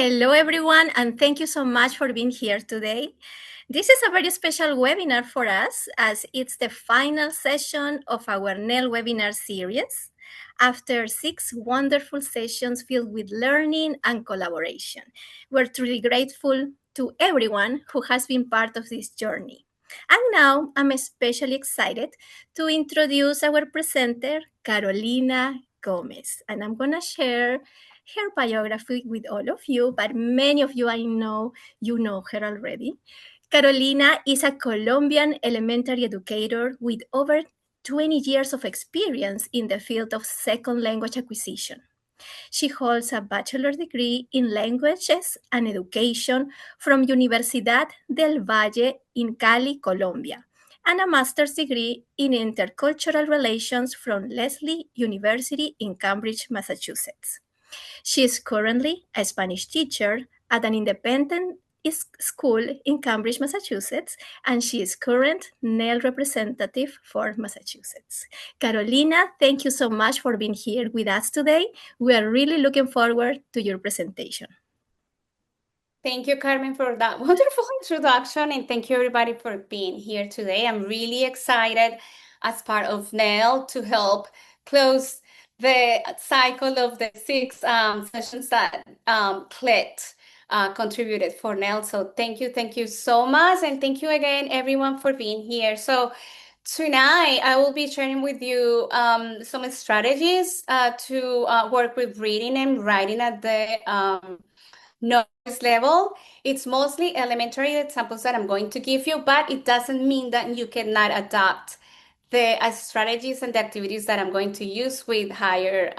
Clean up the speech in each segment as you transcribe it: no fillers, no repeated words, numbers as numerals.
Hello, everyone, and thank you so much for being here today. This is a very special webinar for us as it's the final session of our NEL webinar series after 6 wonderful sessions filled with learning and collaboration. We're truly grateful to everyone who has been part of this journey. And now I'm especially excited to introduce our presenter, Carolina Gomez, and I'm going to share her biography with all of you, but many of you I know you know her already. Carolina is a Colombian elementary educator with over 20 years of experience in the field of second language acquisition. She holds a bachelor's degree in languages and education from Universidad del Valle in Cali, Colombia, and a master's degree in intercultural relations from Lesley University in Cambridge, Massachusetts. She is currently a Spanish teacher at an independent school in Cambridge, Massachusetts, and she is current NEL representative for Massachusetts. Carolina, thank you so much for being here with us today. We are really looking forward to your presentation. Thank you, Carmen, for that wonderful introduction, and thank you, everybody, for being here today. I'm really excited as part of NEL to help close the cycle of the 6 sessions that CLET contributed for NEL. So thank you so much, and thank you again, everyone, for being here. So tonight, I will be sharing with you some strategies to work with reading and writing at the novice level. It's mostly elementary examples that I'm going to give you, but it doesn't mean that you cannot adapt the strategies and the activities that I'm going to use with higher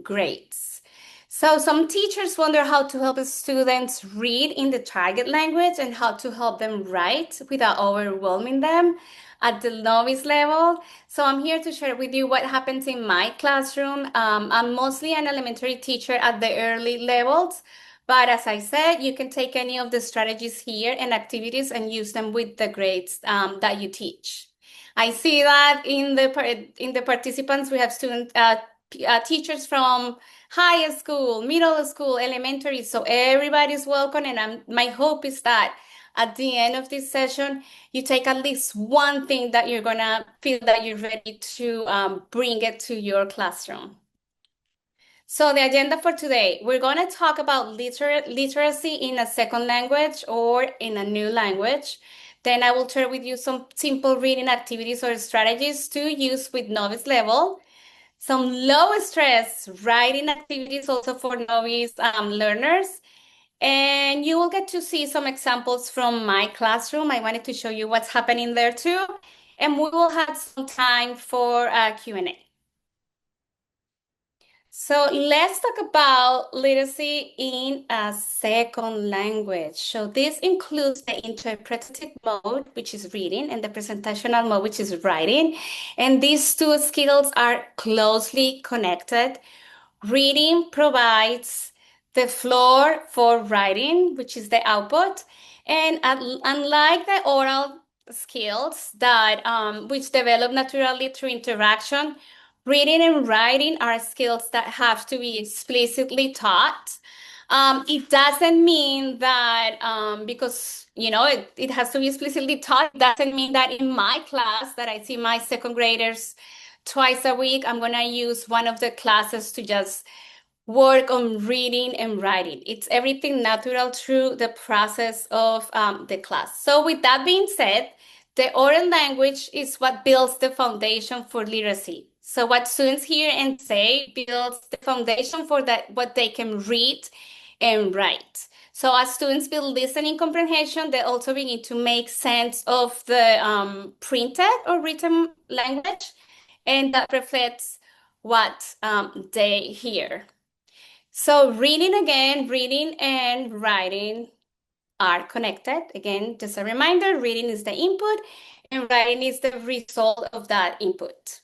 grades. So some teachers wonder how to help students read in the target language and how to help them write without overwhelming them at the novice level. So I'm here to share with you what happens in my classroom. I'm mostly an elementary teacher at the early levels, but as I said, you can take any of the strategies here and activities and use them with the grades that you teach. I see that in the participants, we have teachers from high school, middle school, elementary. So everybody's welcome. And my hope is that at the end of this session, you take at least one thing that you're gonna feel that you're ready to bring it to your classroom. So the agenda for today, we're going to talk about literacy in a second language or in a new language. Then I will share with you some simple reading activities or strategies to use with novice level. Some low stress writing activities also for novice learners. And you will get to see some examples from my classroom. I wanted to show you what's happening there too. And we will have some time for a Q&A. So let's talk about literacy in a second language. So this includes the interpretative mode, which is reading, and the presentational mode, which is writing. And these two skills are closely connected. Reading provides the floor for writing, which is the output. And unlike the oral skills that which develop naturally through interaction, reading and writing are skills that have to be explicitly taught. It doesn't mean that because it has to be explicitly taught, it doesn't mean that in my class that I see my second graders twice a week, I'm going to use one of the classes to just work on reading and writing. It's everything natural through the process of the class. So with that being said, the oral language is what builds the foundation for literacy. So what students hear and say builds the foundation for what they can read and write. So as students build listening comprehension, they also begin to make sense of the printed or written language, and that reflects what they hear. So reading and writing are connected. Again, just a reminder, reading is the input and writing is the result of that input.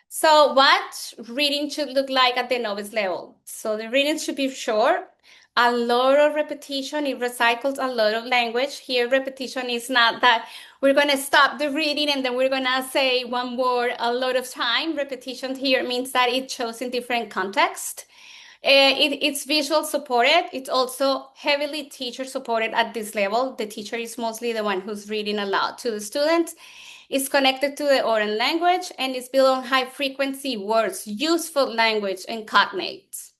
So what reading should look like at the novice level? So the reading should be short, a lot of repetition. It recycles a lot of language. Here, repetition is not that we're going to stop the reading and then we're going to say one word a lot of time. Repetition here means that it shows in different context. It's visual supported. It's also heavily teacher supported at this level. The teacher is mostly the one who's reading aloud to the students. It's connected to the oral language and it's built on high frequency words, useful language, and cognates.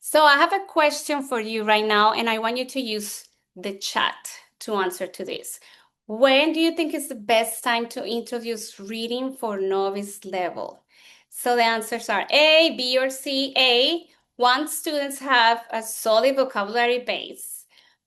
So I have a question for you right now, and I want you to use the chat to answer to this. When do you think is the best time to introduce reading for novice level? So the answers are A, B, or C. A, once students have a solid vocabulary base.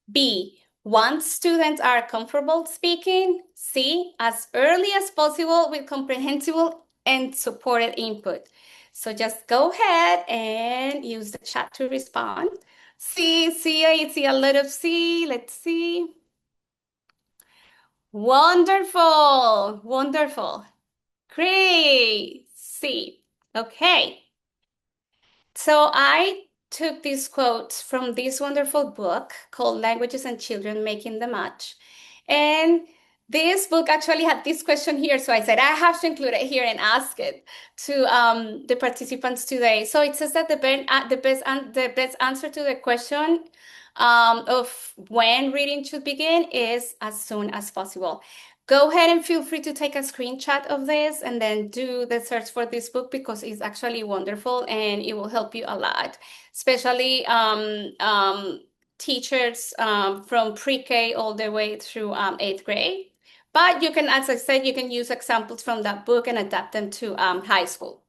B, once students are comfortable speaking. C, as early as possible with comprehensible and supported input. So just go ahead and use the chat to respond. C, I see a lot of C. Let's see. Wonderful, wonderful. Great. C. Okay. So I took these quotes from this wonderful book called Languages and Children Making the Match. And this book actually had this question here. So I said, I have to include it here and ask it to the participants today. So it says that the best answer to the question of when reading should begin is as soon as possible. Go ahead and feel free to take a screenshot of this and then do the search for this book because it's actually wonderful and it will help you a lot, especially teachers from pre-K all the way through eighth grade. But you can, as I said, you can use examples from that book and adapt them to high school.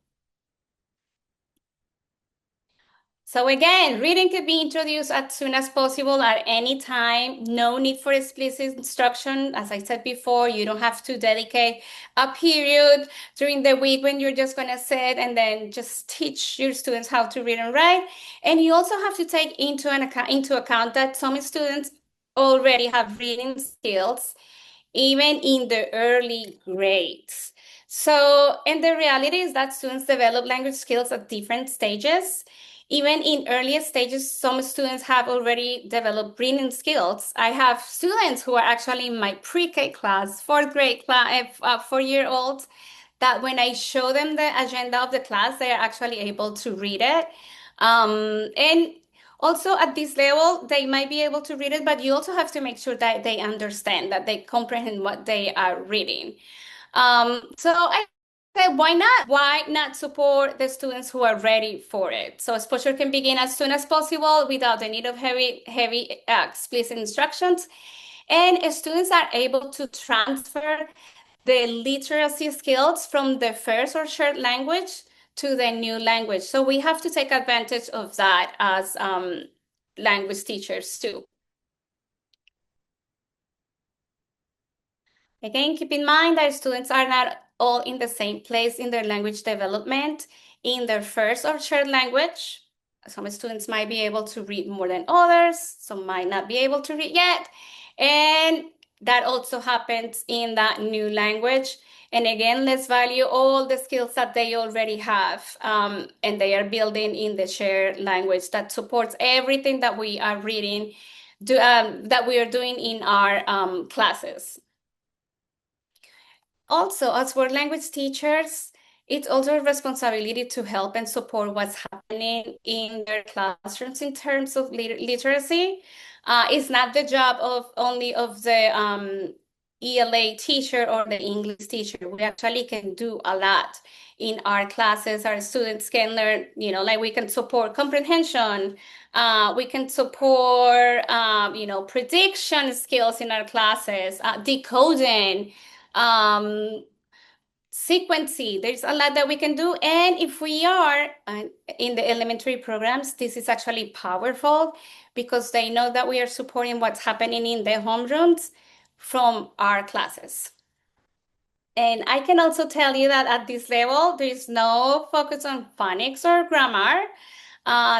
So again, reading could be introduced as soon as possible at any time. No need for explicit instruction. As I said before, you don't have to dedicate a period during the week when you're just going to sit and then just teach your students how to read and write. And you also have to take into account that some students already have reading skills even in the early grades. So, and the reality is that students develop language skills at different stages. Even in earlier stages, some students have already developed reading skills. I have students who are actually in my pre-K class, fourth grade class, 4-year-olds, that when I show them the agenda of the class, they are actually able to read it. And also at this level, they might be able to read it, but you also have to make sure that they understand, that they comprehend what they are reading. So I said, why not? Why not support the students who are ready for it? So exposure can begin as soon as possible without the need of heavy explicit instructions. And students are able to transfer the literacy skills from the first or shared language to the new language. So we have to take advantage of that as language teachers too. Again, keep in mind that students are not all in the same place in their language development. In their first or shared language, some students might be able to read more than others, some might not be able to read yet. And that also happens in that new language. And again, let's value all the skills that they already have and they are building in the shared language that supports everything that we are reading, that we are doing in our classes. Also, as for language teachers, it's also a responsibility to help and support what's happening in their classrooms in terms of literacy. It's not the job of only of the ELA teacher or the English teacher. We actually can do a lot in our classes. Our students can learn, like we can support comprehension. We can support, prediction skills in our classes, decoding, sequencing. There's a lot that we can do. And if we are in the elementary programs, this is actually powerful because they know that we are supporting what's happening in the homerooms from our classes. And I can also tell you that at this level, there is no focus on phonics or grammar.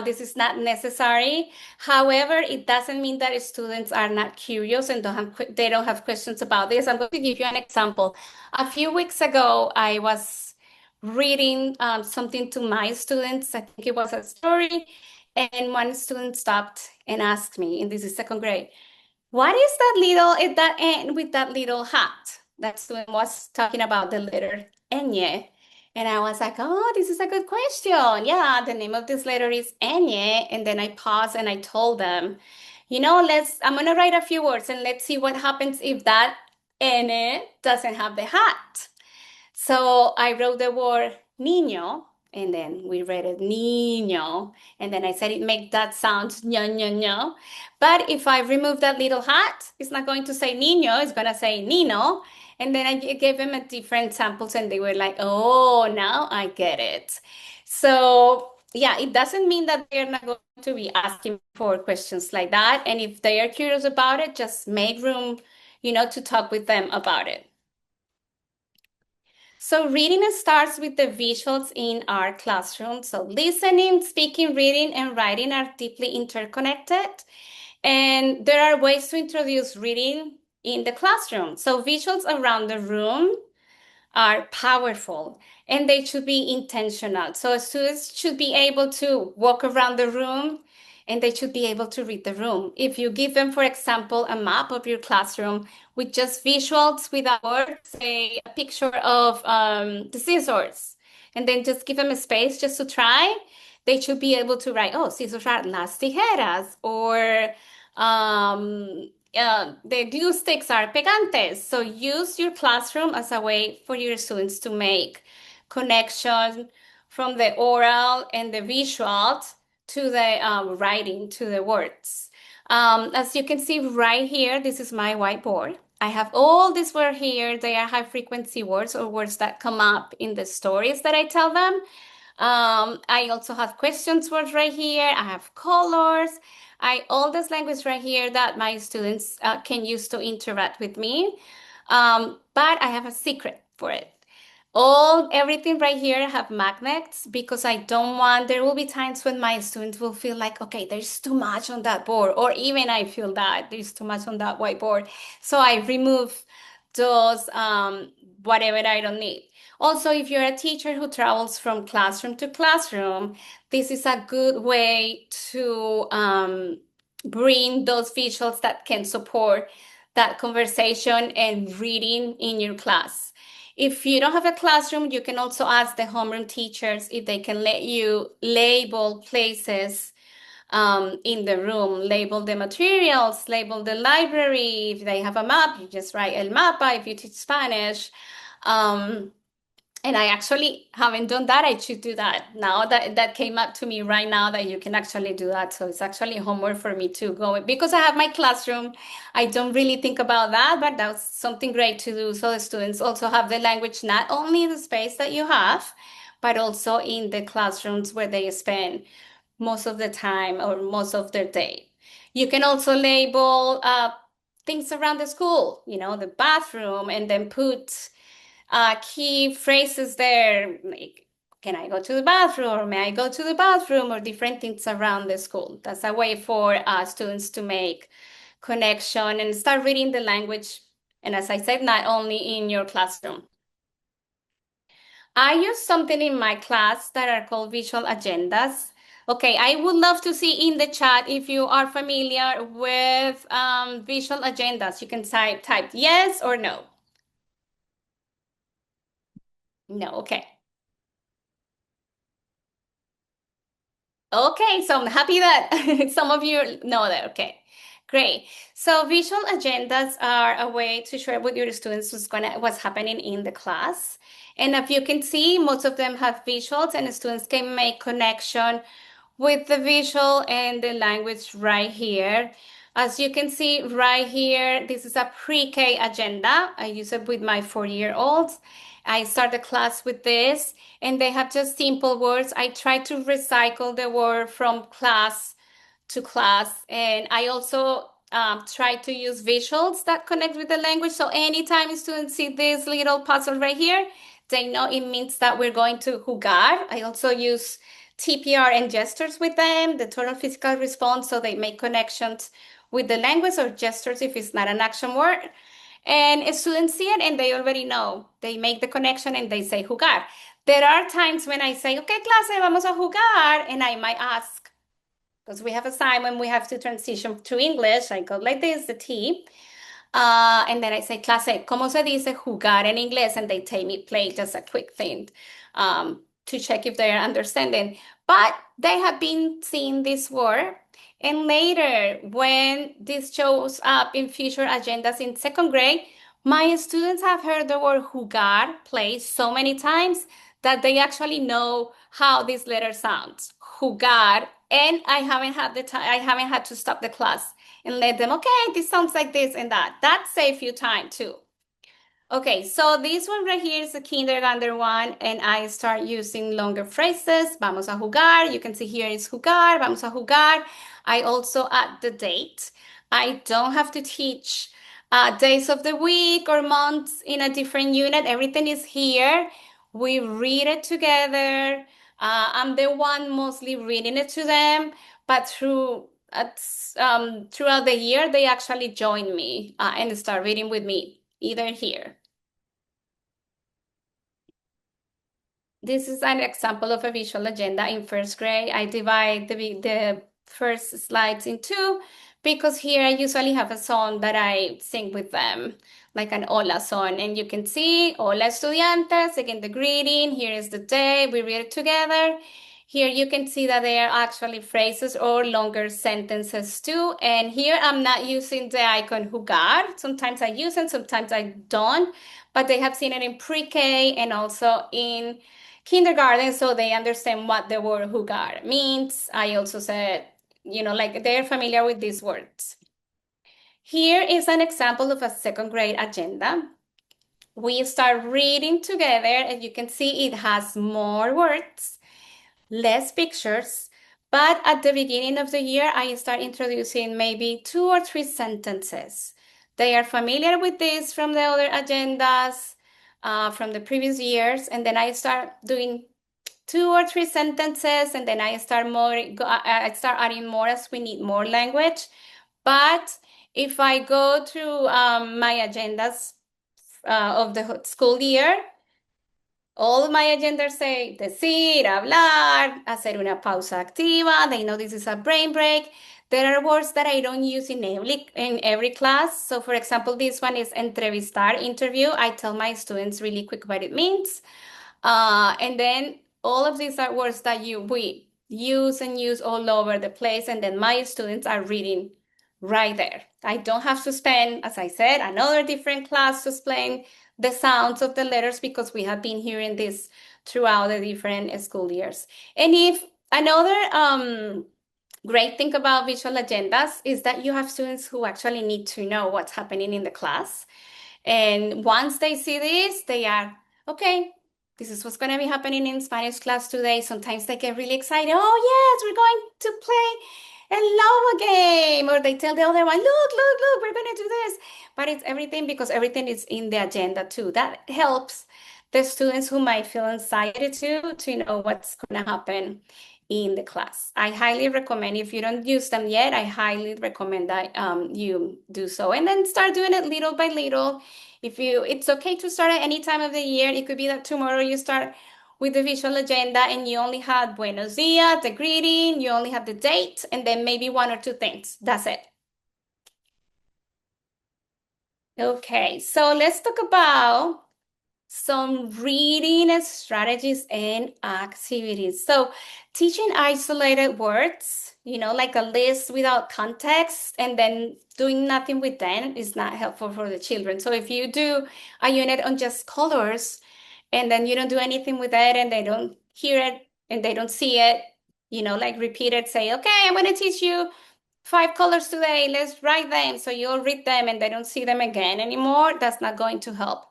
This is not necessary. However, it doesn't mean that students are not curious and they don't have questions about this. I'm going to give you an example. A few weeks ago, I was reading something to my students. I think it was a story. And one student stopped and asked me, and this is second grade, what is that little at that end with that little hat? That student was talking about the letter Enye. And I was like, oh, this is a good question. Yeah, the name of this letter is Enye. And then I paused and I told them, I'm going to write a few words and let's see what happens if that N doesn't have the hat. So I wrote the word niño, and then we read it niño, and then I said it make that sound ño ño ño. But if I remove that little hat, it's not going to say niño, it's gonna say nino. And then I gave them a different samples, and they were like, "Oh, now I get it." So yeah, it doesn't mean that they're not going to be asking for questions like that. And if they are curious about it, just make room, to talk with them about it. So reading starts with the visuals in our classroom. So listening, speaking, reading, and writing are deeply interconnected. And there are ways to introduce reading in the classroom. So visuals around the room are powerful and they should be intentional. So students should be able to walk around the room and they should be able to read the room. If you give them, for example, a map of your classroom with just visuals without words, say a picture of the scissors, and then just give them a space just to try, they should be able to write, oh, scissors are las tijeras, or the glue sticks are pegantes. So use your classroom as a way for your students to make connection from the oral and the visuals to the writing, to the words. As you can see right here, this is my whiteboard. I have all these words here. They are high frequency words or words that come up in the stories that I tell them. I also have questions words right here. I have colors. All this language right here that my students can use to interact with me. But I have a secret for it. Everything right here have magnets because I don't want, there will be times when my students will feel like, okay, there's too much on that board, or even I feel that there's too much on that whiteboard. So I remove those, whatever I don't need. Also, if you're a teacher who travels from classroom to classroom, this is a good way to bring those visuals that can support that conversation and reading in your class. If you don't have a classroom, you can also ask the homeroom teachers if they can let you label places in the room, label the materials, label the library. If they have a map, you just write el mapa if you teach Spanish. Um, and I actually haven't done that. I should do that now that came up to me right now that you can actually do that. So it's actually homework for me to go because I have my classroom. I don't really think about that, but that's something great to do. So the students also have the language, not only in the space that you have, but also in the classrooms where they spend most of the time or most of their day. You can also label things around the school, the bathroom, and then put key phrases there, like, can I go to the bathroom, or may I go to the bathroom, or different things around the school. That's a way for students to make connection and start reading the language. And as I said, not only in your classroom. I use something in my class that are called visual agendas. Okay, I would love to see in the chat if you are familiar with visual agendas. You can type yes or no. No, okay. Okay, so I'm happy that some of you know that. Okay, great. So visual agendas are a way to share with your students what's happening in the class. And if you can see, most of them have visuals and the students can make connection with the visual and the language right here. As you can see right here, this is a pre-K agenda. I use it with my 4-year-olds. I start the class with this, and they have just simple words. I try to recycle the word from class to class, and I also try to use visuals that connect with the language. So anytime students see this little puzzle right here, they know it means that we're going to jugar. I also use TPR and gestures with them, the total physical response, so they make connections with the language, or gestures if it's not an action word. And students see it and they already know. They make the connection and they say jugar. There are times when I say, okay, clase, vamos a jugar, and I might ask, because we have a sign when we have to transition to English, I go like this, the T. And then I say, clase, ¿cómo se dice jugar en inglés? And they tell me play, just a quick thing to check if they're understanding. But they have been seeing this word. And later, when this shows up in future agendas in second grade, my students have heard the word jugar, play, so many times that they actually know how this letter sounds. Jugar. And I haven't had the time, I haven't had to stop the class and let them, okay, this sounds like this and that. That saves you time too. Okay, so this one right here is the kindergarten one, and I start using longer phrases. Vamos a jugar. You can see here is jugar. Vamos a jugar. I also add the date. I don't have to teach days of the week or months in a different unit. Everything is here. We read it together. I'm the one mostly reading it to them, but throughout the year, they actually join me and start reading with me, either here. This is an example of a visual agenda in first grade. I divide the first slides in two because here I usually have a song that I sing with them, like an hola song. And you can see, hola estudiantes, again, the greeting. Here is the day, we read it together. Here you can see that they are actually phrases or longer sentences too. And here I'm not using the icon jugar. Sometimes I use it, sometimes I don't. But they have seen it in pre-K and also in kindergarten, so they understand what the word jugar means. I also said, like they're familiar with these words. Here is an example of a second grade agenda. We start reading together, and you can see it has more words, less pictures. But at the beginning of the year, I start introducing maybe 2 or 3 sentences. They are familiar with this from the other agendas, from the previous years. And then I start doing 2 or 3 sentences, and then I start adding more as we need more language. But if I go through my agendas of the school year, all my agendas say decir, hablar, hacer una pausa activa. They know this is a brain break. There are words that I don't use in every class. So for example, this one is entrevistar, interview. I tell my students really quick what it means. And then all of these are words that we use and use all over the place. And then my students are reading right there. I don't have to spend, as I said, another different class to explain the sounds of the letters because we have been hearing this throughout the different school years. And if another great thing about visual agendas is that you have students who actually need to know what's happening in the class. And once they see this, they are, okay, this is what's going to be happening in Spanish class today. Sometimes they get really excited. Oh, yes, we're going to play a lava game. Or they tell the other one, look, we're going to do this. But it's everything because everything is in the agenda too. That helps the students who might feel anxiety too to know what's going to happen in the class. I highly recommend, if you don't use them yet, I highly recommend that you do so. And then start doing it little by little. It's okay to start at any time of the year. It could be that tomorrow you start with the visual agenda and you only had buenos dias, the greeting, you only have the date, and then maybe 1 or 2 things. That's it. Okay, so let's talk about some reading strategies and activities. So teaching isolated words, like a list without context and then doing nothing with them is not helpful for the children. So if you do a unit on just colors and then you don't do anything with it and they don't hear it and they don't see it, like repeat it, say, okay, I'm going to teach you 5 colors today. Let's write them. So you'll read them and they don't see them again anymore. That's not going to help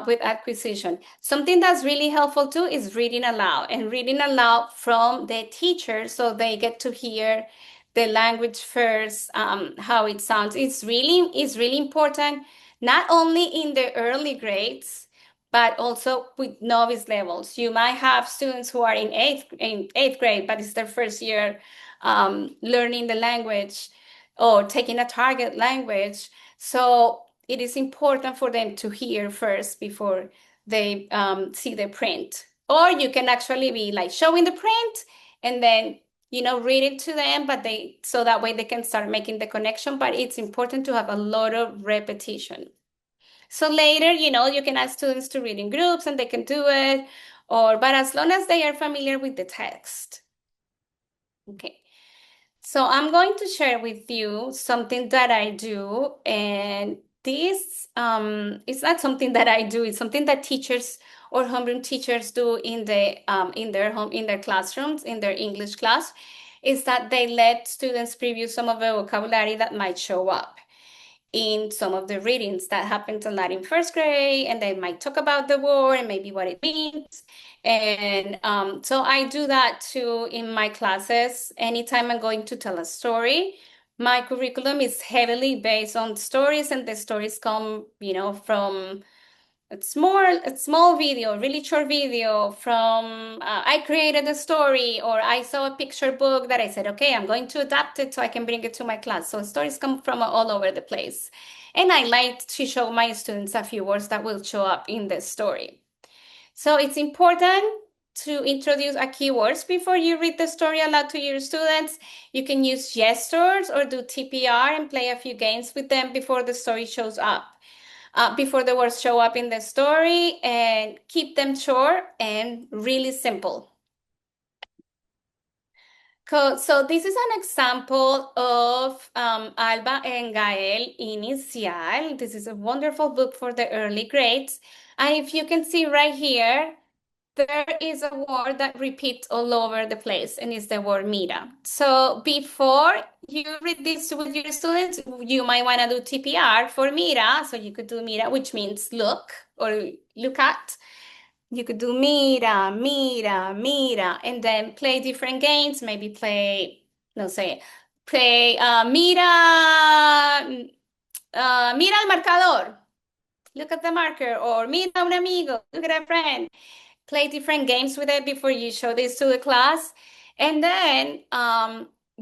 with acquisition. Something that's really helpful too is reading aloud and reading aloud from the teacher so they get to hear the language first, how it sounds. It's really important, not only in the early grades, but also with novice levels. You might have students who are in eighth grade, but it's their first year learning the language or taking a target language. So it is important for them to hear first before they see the print. Or you can actually be like showing the print and then read it to them, but so that way they can start making the connection. But it's important to have a lot of repetition. So later, you can ask students to read in groups and they can do it, but as long as they are familiar with the text. Okay. So I'm going to share with you something that I do, and this it's not something that I do, it's something that teachers or homeroom teachers do in their classrooms, in their English class, is that they let students preview some of the vocabulary that might show up in some of the readings that happens a lot in first grade, and they might talk about the word and maybe what it means. And so I do that too in my classes. Anytime I'm going to tell a story, my curriculum is heavily based on stories, and the stories come, from a small video, really short video from I created a story, or I saw a picture book that I said, okay, I'm going to adapt it so I can bring it to my class. So stories come from all over the place. And I like to show my students a few words that will show up in the story. So it's important to introduce a keywords before you read the story aloud to your students. You can use gestures or do TPR and play a few games with them before the story shows up. Before the words show up in the story, and keep them short and really simple. So this is an example of Alba and Gael Inicial. This is a wonderful book for the early grades. And if you can see right here, there is a word that repeats all over the place, and it's the word mira. So before you read this with your students, you might want to do TPR for mira. So you could do mira, which means look or look at. You could do mira, mira, mira, and then play different games. Maybe play, no sé, play mira el marcador. Look at the marker, or mira un amigo, look at a friend. Play different games with it before you show this to the class. And then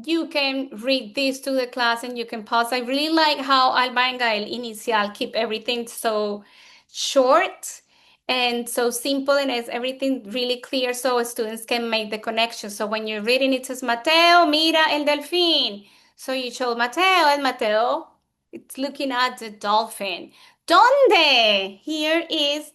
you can read this to the class and you can pause. I really like how Alba and Gael Inicial keep everything so short and so simple, and it's everything really clear so students can make the connection. So when you're reading, it says, Mateo, mira el delfín. So you show Mateo, and Mateo, it's looking at the dolphin. ¿Dónde? Here is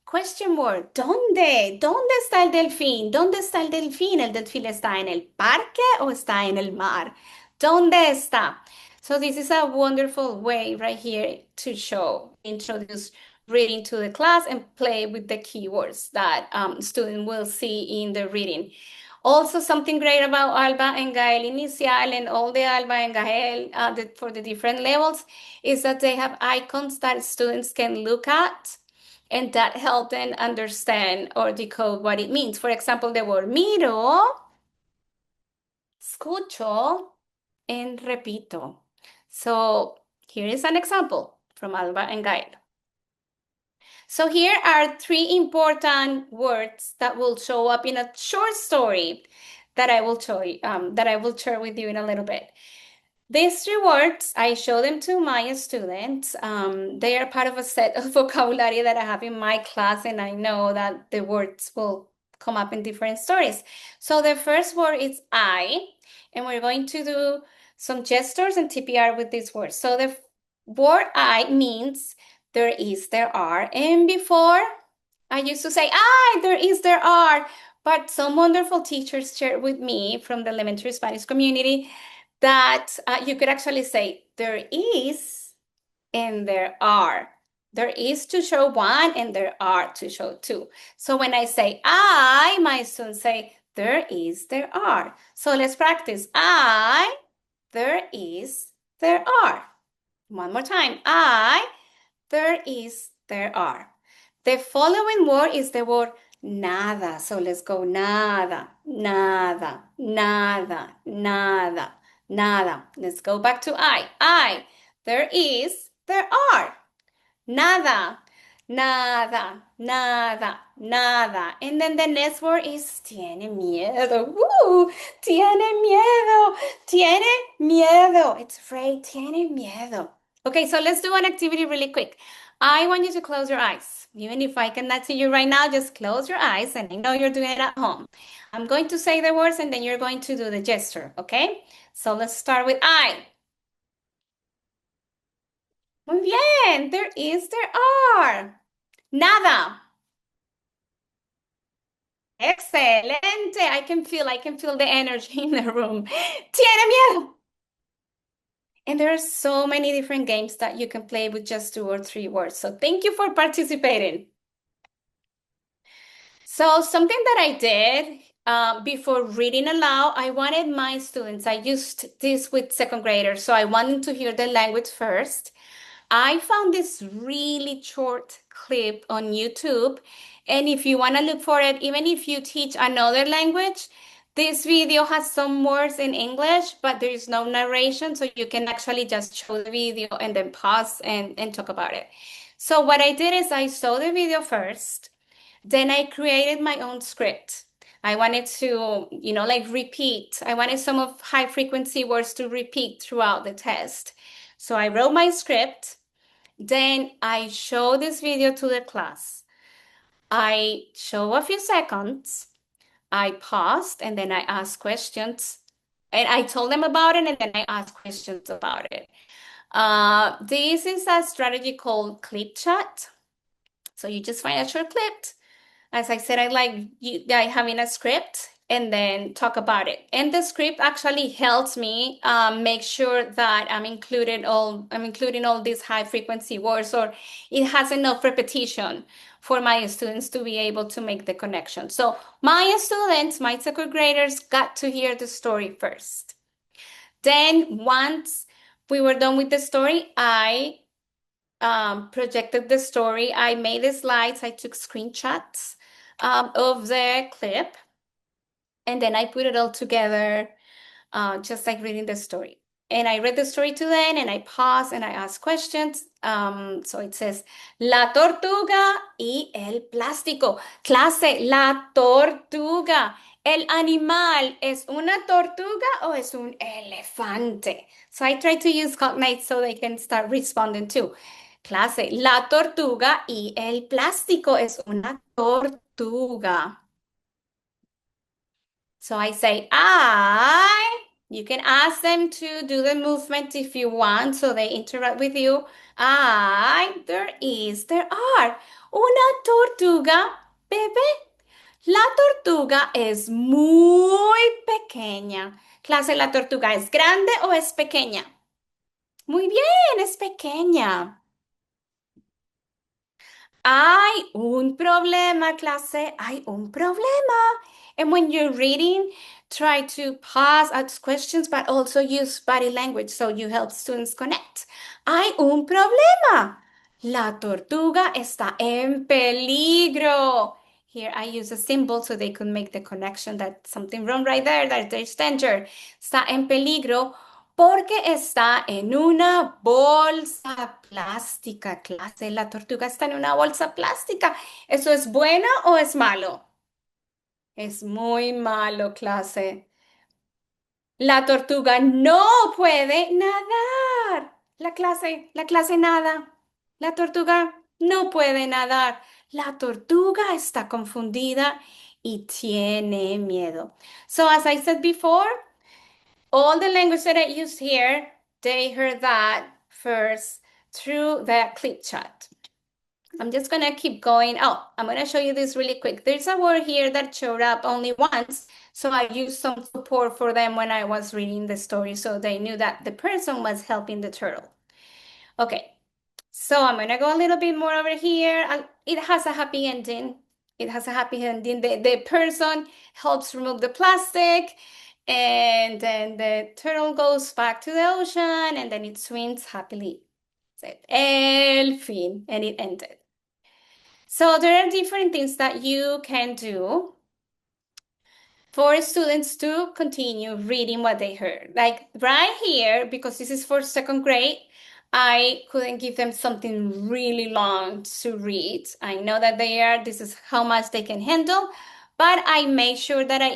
question word. ¿Dónde? ¿Dónde está el delfín? ¿Dónde está el delfín? ¿El delfín está en el parque o está en el mar? ¿Dónde está? So this is a wonderful way right here to introduce reading to the class and play with the keywords that student will see in the reading. Also, something great about Alba and Gael Inicial and all the Alba and Gael for the different levels is that they have icons that students can look at and that help them understand or decode what it means. For example, the word miro, escucho, and repito. So here is an example from Alba and Gael. So here are three important words that will show up in a short story that I will show you, that I will share with you in a little bit. These three words, I show them to my students. They are part of a set of vocabulary that I have in my class, and I know that the words will come up in different stories. So the first word is I, and we're going to do some gestures and TPR with these words. So the word I means there is, there are, and before I used to say, there is, there are, but some wonderful teachers shared with me from the elementary Spanish community that you could actually say there is and there are. There is to show one and there are to show two. So when I say I, my students say there is, there are. So let's practice. I, there is, there are. One more time. I, there is, there are. The following word is the word nada. So let's go nada, nada, nada, nada, nada. Let's go back to I, there is, there are. Nada, nada, nada, nada. And then the next word is tiene miedo. Woo! Tiene miedo, tiene miedo. It's afraid, tiene miedo. Okay, so let's do an activity really quick. I want you to close your eyes. Even if I cannot see you right now, just close your eyes, and I know you're doing it at home. I'm going to say the words and then you're going to do the gesture, okay? So let's start with I. Muy bien, there are. Nada. Excelente. I can feel the energy in the room. Tiene miedo. And there are so many different games that you can play with just 2 or 3 words. So thank you for participating. So something that I did before reading aloud, I wanted my students, I used this with second graders, so I wanted to hear the language first. I found this really short clip on YouTube. And if you want to look for it, even if you teach another language, this video has some words in English, but there is no narration. So you can actually just show the video and then pause and talk about it. So what I did is I saw the video first, then I created my own script. I wanted to, like repeat. I wanted some of high frequency words to repeat throughout the test. So I wrote my script. Then I show this video to the class. I show a few seconds. I paused and then I asked questions. And I told them about it and then I asked questions about it. This is a strategy called clip chat. So you just find a short clip. As I said, I like having a script and then talk about it. And the script actually helps me make sure that I'm including all these high frequency words, or it has enough repetition for my students to be able to make the connection. So my students, my second graders, got to hear the story first. Then once we were done with the story, I projected the story. I made the slides. I took screenshots of the clip, and then I put it all together, just like reading the story. And I read the story to them, and I paused and I asked questions. So it says, La tortuga y el plástico. Clase, la tortuga. ¿El animal es una tortuga o es un elefante? So I try to use cognates so they can start responding too. Clase, la tortuga y el plástico es una tortuga. So I say, I. You can ask them to do the movement if you want, so they interact with you. There are. Una tortuga, bebé. La tortuga es muy pequeña. Clase, ¿la tortuga es grande o es pequeña? Muy bien, es pequeña. Hay un problema, clase. Hay un problema. And when you're reading, try to pause, ask questions, but also use body language so you help students connect. Hay un problema. La tortuga está en peligro. Here I use a symbol so they could make the connection that something wrong right there, that there's danger. Está en peligro porque está en una bolsa plástica, clase. La tortuga está en una bolsa plástica. ¿Eso es bueno o es malo? Es muy malo, clase. La tortuga no puede nadar. La clase nada. La tortuga no puede nadar. La tortuga está confundida y tiene miedo. So as I said before, all the language that I use here, they heard that first through the clip chat. I'm just gonna keep going. Oh, I'm gonna show you this really quick. There's a word here that showed up only once, so I used some support for them when I was reading the story, so they knew that the person was helping the turtle. Okay, so I'm gonna go a little bit more over here. It has a happy ending. It has a happy ending. The person helps remove the plastic, and then the turtle goes back to the ocean, and then it swims happily. Said El fin, and it ended. So there are different things that you can do for students to continue reading what they heard. Like right here, because this is for second grade, I couldn't give them something really long to read. I know that this is how much they can handle, but I made sure that I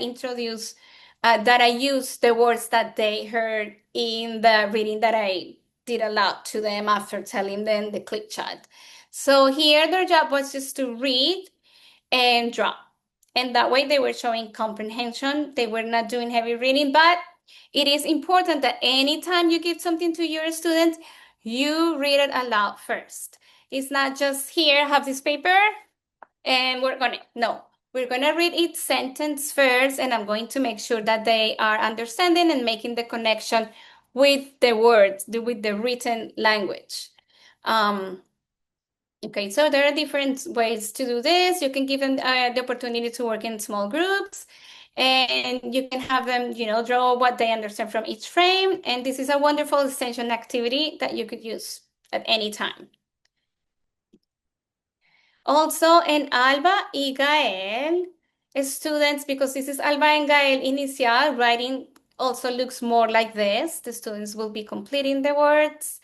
use the words that they heard in the reading that I did aloud to them after telling them the click chat. So here their job was just to read and draw. And that way they were showing comprehension. They were not doing heavy reading, but it is important that anytime you give something to your students, you read it aloud first. It's not just here, have this paper, and no, we're gonna read each sentence first, and I'm going to make sure that they are understanding and making the connection with the words, with the written language. Okay, so there are different ways to do this. You can give them the opportunity to work in small groups, and you can have them, draw what they understand from each frame. And this is a wonderful extension activity that you could use at any time. Also, in Alba y Gael, students, because this is Alba and Gael Inicial, writing also looks more like this. The students will be completing the words.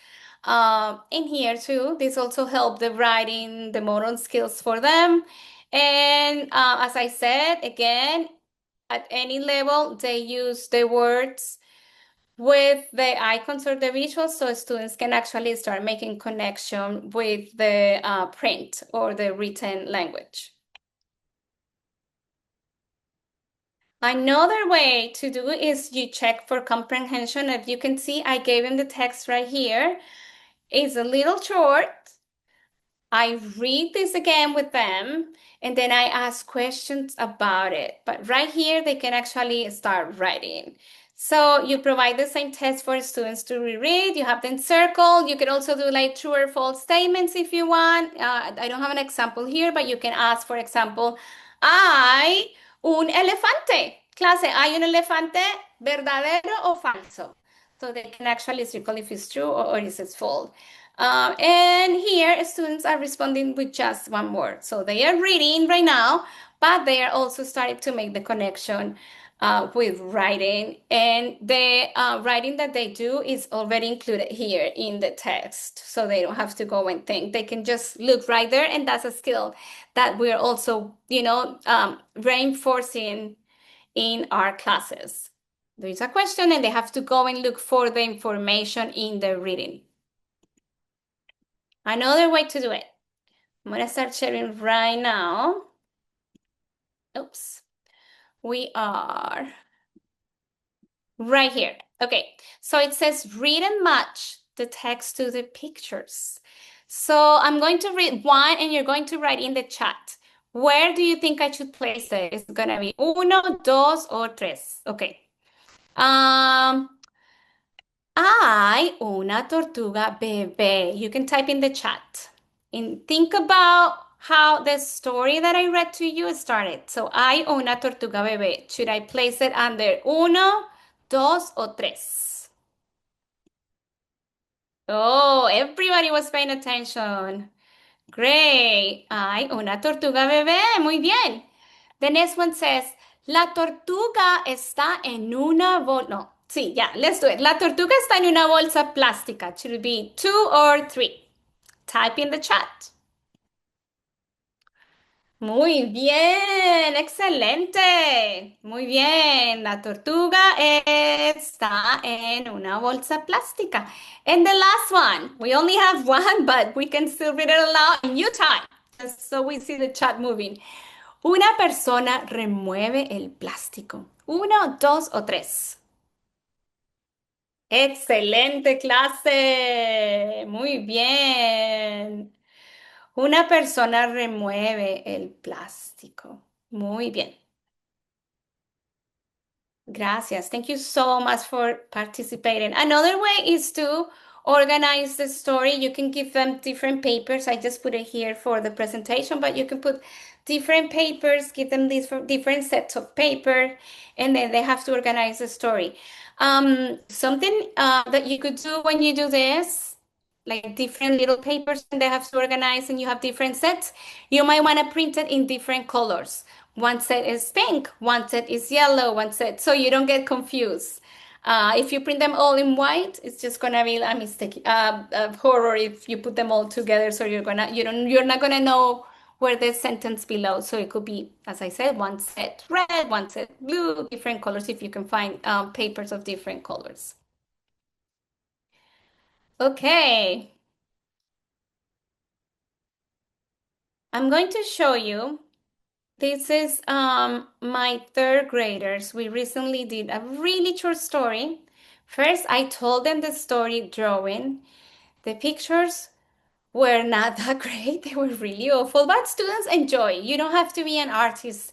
In here too, this also help the writing, the motor skills for them. And as I said, again, at any level, they use the words with the icons or the visuals so students can actually start making connection with the print or the written language. Another way to do is you check for comprehension. If you can see, I gave him the text right here. It's a little short. I read this again with them and then I ask questions about it. But right here, they can actually start writing. So you provide the same test for students to reread. You have them circle. You can also do like true or false statements if you want. I don't have an example here, but you can ask, for example, hay un elefante. Clase, hay un elefante, verdadero o falso? So they can actually circle if it's true or if it's false. And here students are responding with just one word. So they are reading right now, but they are also starting to make the connection with writing. And the writing that they do is already included here in the text. So they don't have to go and think. They can just look right there. And that's a skill that we're also, reinforcing in our classes. There is a question and they have to go and look for the information in the reading. Another way to do it. I'm going to start sharing right now. Oops. We are right here. Okay, so it says read and match the text to the pictures. So I'm going to read one and you're going to write in the chat. Where do you think I should place it? It's going to be uno, dos, or tres. Okay. Hay una tortuga bebé. You can type in the chat. And think about how the story that I read to you started. So, hay una tortuga bebé. Should I place it under uno, dos, o tres? Oh, everybody was paying attention. Great. Hay una tortuga bebé. Muy bien. The next one says, la tortuga está en una bolsa. No, sí, yeah, let's do it. La tortuga está en una bolsa plástica. Should it be 2 or 3? Type in the chat. Muy bien, excelente. Muy bien, la tortuga está en una bolsa plástica. And the last one, we only have one, but we can still read it aloud and you type, just so we see the chat moving. Una persona remueve el plástico. Uno, dos o tres. Excelente clase. Muy bien. Una persona remueve el plástico. Muy bien. Gracias. Thank you so much for participating. Another way is to organize the story. You can give them different papers. I just put it here for the presentation, but you can put different papers, give them these different sets of paper, and then they have to organize the story. Something that you could do when you do this, like different little papers and they have to organize and you have different sets, you might want to print it in different colors. One set is pink, one set is yellow, one set, so you don't get confused. If you print them all in white, it's just gonna be a mistake, a horror if you put them all together. So you're not gonna know where the sentence below. So it could be, as I said, one set red, one set blue, different colors if you can find papers of different colors. Okay, I'm going to show you. This is my third graders. We recently did a really short story. First, I told them the story drawing. The pictures were not that great. They were really awful, but students enjoy. You don't have to be an artist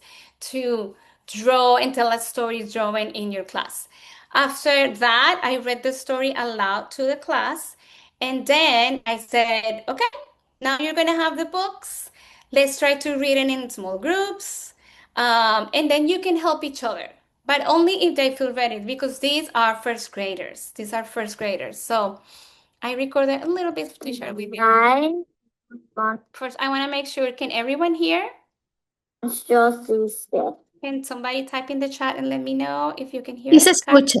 to draw and tell a story drawing in your class. After that, I read the story aloud to the class, and then I said, okay, now you're going to have the books. Let's try to read it in small groups, and then you can help each other. But only if they feel ready, because these are first graders. These are first graders. So I recorded a little bit to share with you. First, I want to make sure, can everyone hear? Just step. Can somebody type in the chat and let me know if you can hear Sí se us? escucha.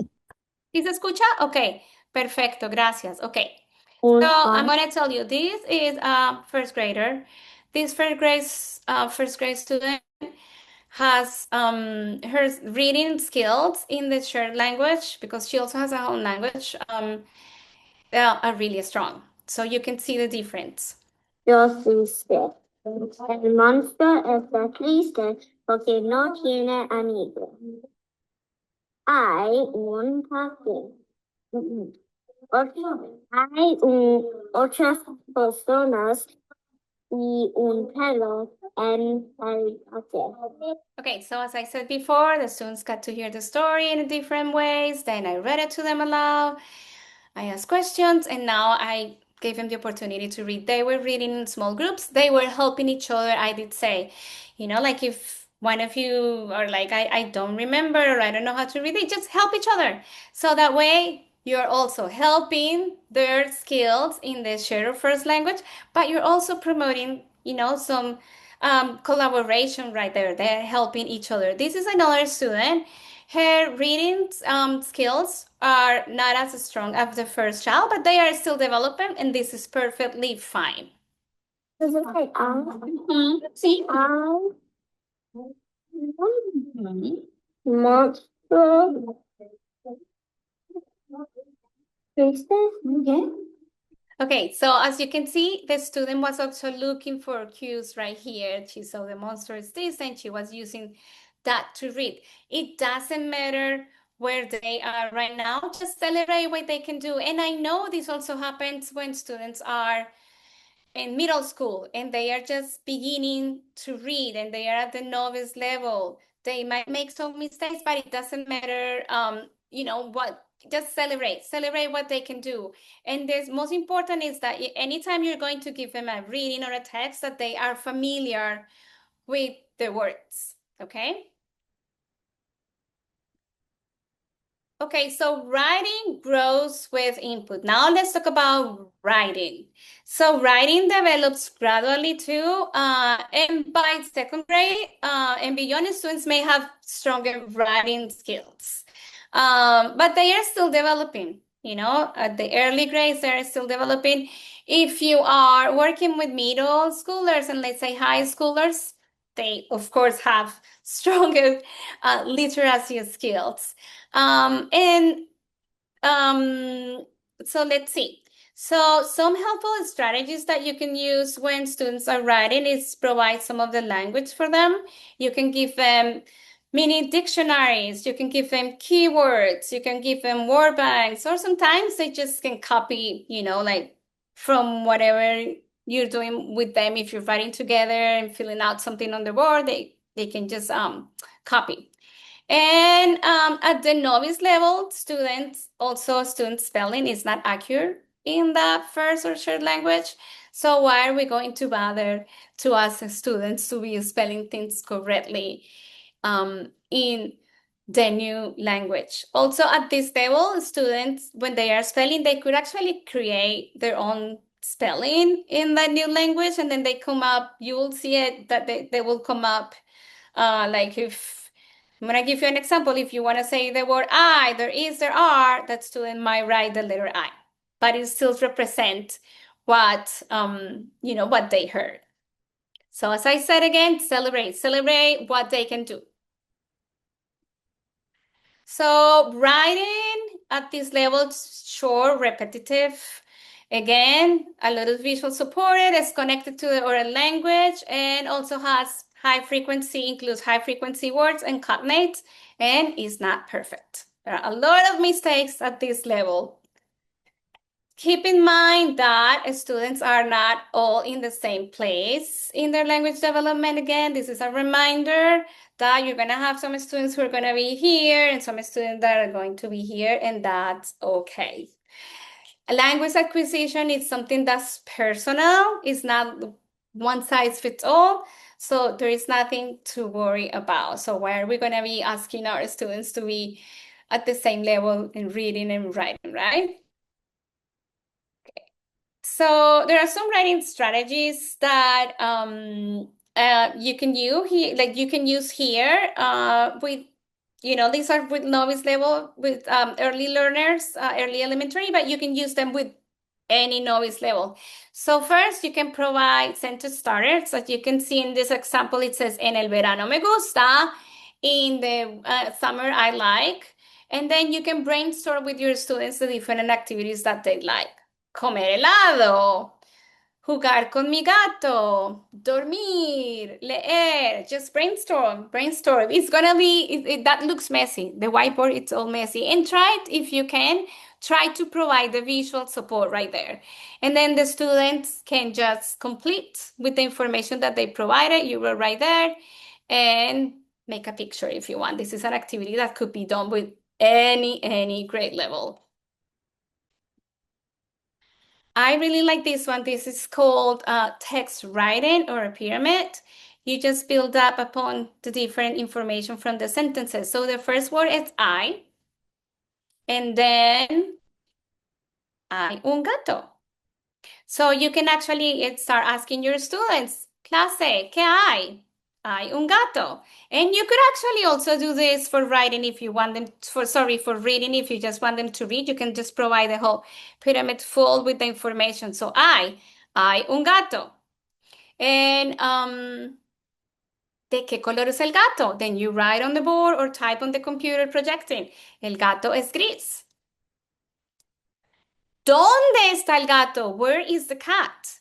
¿Sí se escucha? Ok, perfecto, gracias. Okay, so I'm going to tell you, this is a first grader. This first grade student has her reading skills in the shared language, because she also has her own language, are really strong. So you can see the difference. Just step. El monstruo está triste porque no tiene amigos. Hay un café. Otras personas y un perro en el café. Okay, so as I said before, the students got to hear the story in different ways. Then I read it to them aloud. I asked questions, and now I gave them the opportunity to read. They were reading in small groups. They were helping each other. I did say, like if one of you are like, I don't remember, or I don't know how to read it, just help each other. So that way you're also helping their skills in the shared first language, but you're also promoting, some collaboration right there. They're helping each other. This is another student. Her reading skills are not as strong as the first child, but they are still developing, and this is perfectly fine. Does it say See? Monster. Okay. Okay, so as you can see, the student was also looking for cues right here. She saw the monster is this, and she was using that to read. It doesn't matter where they are right now, just celebrate what they can do. And I know this also happens when students are in middle school and they are just beginning to read and they are at the novice level. They might make some mistakes, but it doesn't matter. What, just celebrate what they can do. And the most important is that anytime you're going to give them a reading or a text, that they are familiar with the words. Okay. Okay, so writing grows with input. Now let's talk about writing. So writing develops gradually too, and by second grade and beyond, students may have stronger writing skills, but they are still developing. At the early grades, they're still developing. If you are working with middle schoolers and let's say high schoolers, they of course have stronger literacy skills. And so let's see. So some helpful strategies that you can use when students are writing is provide some of the language for them. You can give them mini dictionaries. You can give them keywords. You can give them word banks, or sometimes they just can copy, like from whatever you're doing with them. If you're writing together and filling out something on the board, they can just copy. And at the novice level, student spelling is not accurate in the first or third language. So why are we going to bother to ask students to be spelling things correctly in the new language? Also at this level, students, when they are spelling, they could actually create their own spelling in that new language, and then they come up, you will see it, that they will come up like if I'm going to give you an example. If you want to say the word I, there are, that student might write the letter I, but it still represents what, what they heard. So as I said again, celebrate what they can do. So writing at this level, short, repetitive, Again, a lot of visual supported, is connected to the oral language, and also has high frequency, includes high frequency words and cognates, and is not perfect. There are a lot of mistakes at this level. Keep in mind that students are not all in the same place in their language development. Again, this is a reminder that you're going to have some students who are going to be here and some students that are going to be here, and that's okay. Language acquisition is something that's personal. It's not one size fits all. So there is nothing to worry about. So why are we going to be asking our students to be at the same level in reading and writing, right? So there are some writing strategies that you can use here, like you can use here with, these are with novice level, with early learners, early elementary, but you can use them with any novice level. So first you can provide sentence starters. As you can see in this example, it says, en el verano me gusta, in the summer I like. And then you can brainstorm with your students the different activities that they like. Comer helado, jugar con mi gato, dormir, leer, just brainstorm, brainstorm. It's gonna be, that looks messy. The whiteboard, it's all messy. And try it if you can, try to provide the visual support right there. And then the students can just complete with the information that they provided. You were right there, and make a picture if you want. This is an activity that could be done with any grade level. I really like this one. This is called text writing or a pyramid. You just build up upon the different information from the sentences. So the first word is I, and then hay un gato. So you can actually start asking your students, clase, ¿qué hay? Hay un gato. And you could actually also do this for writing if you want them, for reading, if you just want them to read, you can just provide the whole pyramid full with the information. So hay un gato. And ¿de qué color es el gato? Then you write on the board or type on the computer projecting. El gato es gris. ¿Dónde está el gato? Where is the cat?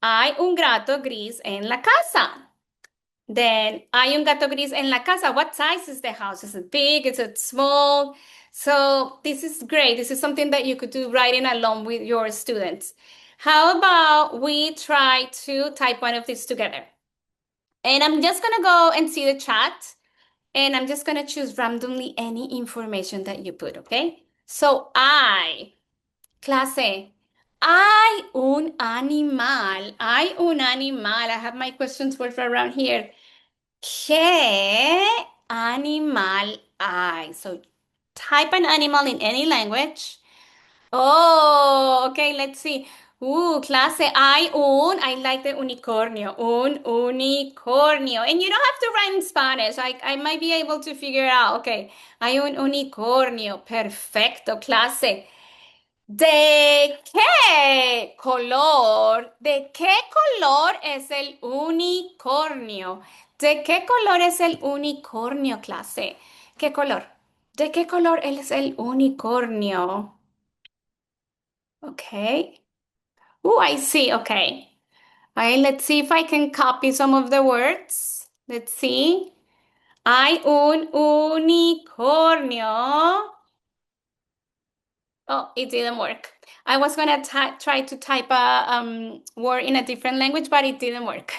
Hay un gato gris en la casa. Then, hay un gato gris en la casa. What size is the house? Is it big? Is it small? So this is great. This is something that you could do writing along with your students. How about we try to type one of these together? And I'm just going to go and see the chat. And I'm just going to choose randomly any information that you put, okay? So clase, hay un animal. Hay un animal. I have my questions for around here. ¿Qué animal hay? So type an animal in any language. Oh, okay, let's see. Clase, I like the unicornio, un unicornio. And you don't have to write in Spanish. I might be able to figure it out. Okay, hay un unicornio. Perfecto, clase. ¿De qué color? ¿De qué color es el unicornio? ¿De qué color es el unicornio, clase? ¿Qué color? ¿De qué color es el unicornio? Okay. I see. Okay. All right, let's see if I can copy some of the words. Let's see. Hay un unicornio. Oh, it didn't work. I was gonna try to type a word in a different language, but it didn't work.